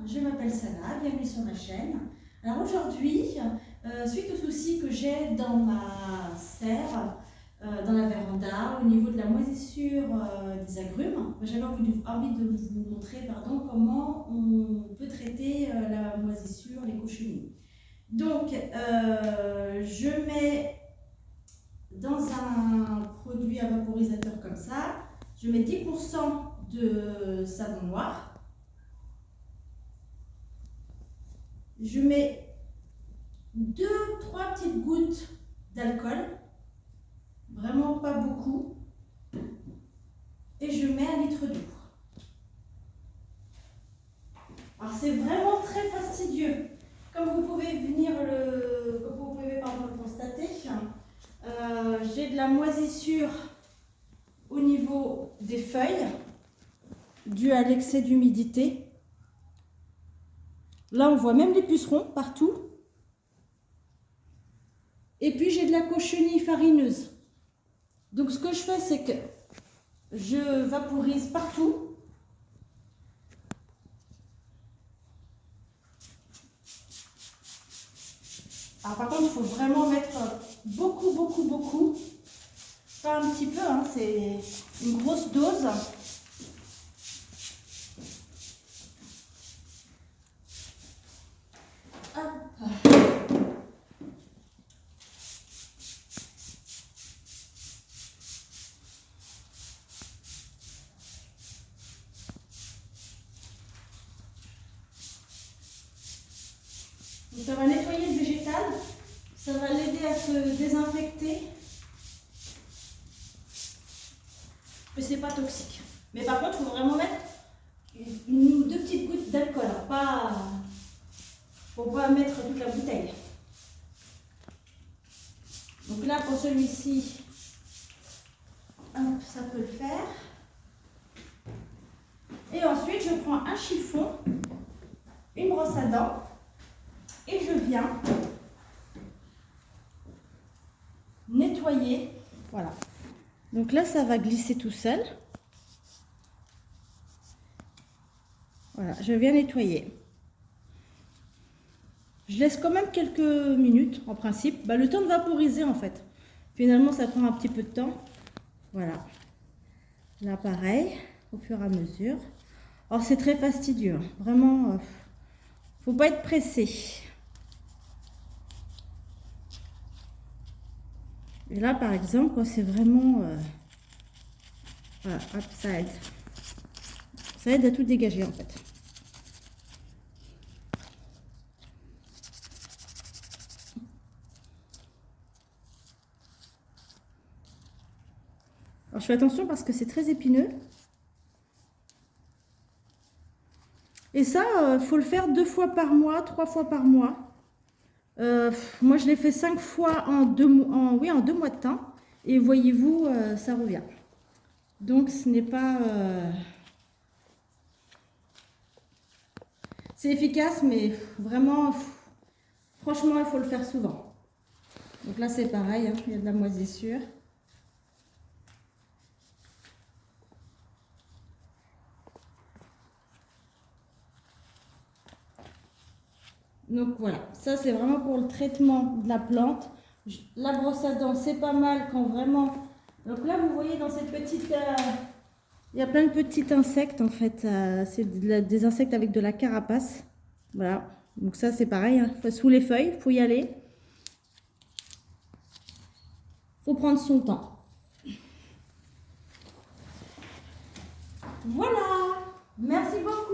je m'appelle Sana, bienvenue sur ma chaîne. Alors aujourd'hui, suite aux soucis que j'ai dans ma serre, dans la véranda, au niveau de la moisissure des agrumes, j'avais envie de vous montrer comment on peut traiter la moisissure, les cochenilles. Donc, je mets dans un produit à vaporisateur comme ça, je mets 10% de savon noir. Je mets 2-3 petites gouttes d'alcool, vraiment pas beaucoup, et je mets 1 litre d'eau. Alors c'est vraiment très fastidieux, comme vous pouvez le constater. J'ai de la moisissure au niveau des feuilles, due à l'excès d'humidité. Là, on voit même les pucerons partout. Et puis, j'ai de la cochenille farineuse. Donc, ce que je fais, c'est que je vaporise partout. Alors, par contre, il faut vraiment mettre beaucoup. Pas un petit peu, hein, c'est une grosse dose. Donc, ça va nettoyer le végétal, ça va l'aider à se désinfecter. Mais c'est pas toxique. Mais par contre, il faut vraiment mettre 1 ou 2 petites gouttes d'alcool. Faut pas mettre toute la bouteille. Donc là, pour celui-ci, ça peut le faire. Et ensuite, je prends un chiffon, une brosse à dents, et je viens nettoyer. Voilà. Donc là, ça va glisser tout seul. Voilà, je viens nettoyer. Je laisse quand même quelques minutes, en principe. Le temps de vaporiser, en fait. Finalement, ça prend un petit peu de temps. Voilà. Là, pareil, au fur et à mesure. Alors, c'est très fastidieux. Vraiment, faut pas être pressé. Et là, par exemple, quand c'est vraiment... voilà, hop, ça aide. Ça aide à tout dégager, en fait. Alors, je fais attention parce que c'est très épineux. Et ça, faut le faire 2 fois par mois, 3 fois par mois. Moi, je l'ai fait 5 fois en 2 mois de temps. Et voyez-vous, ça revient. Donc, ce n'est pas... c'est efficace, mais vraiment, franchement, il faut le faire souvent. Donc là, c'est pareil, hein, il y a de la moisissure. Donc voilà, ça c'est vraiment pour le traitement de la plante. La brosse à dents, c'est pas mal quand vraiment... Donc là, vous voyez dans cette petite... il y a plein de petits insectes en fait. C'est des insectes avec de la carapace. Voilà, donc ça c'est pareil, hein. Sous les feuilles, il faut y aller. Il faut prendre son temps. Voilà, merci beaucoup.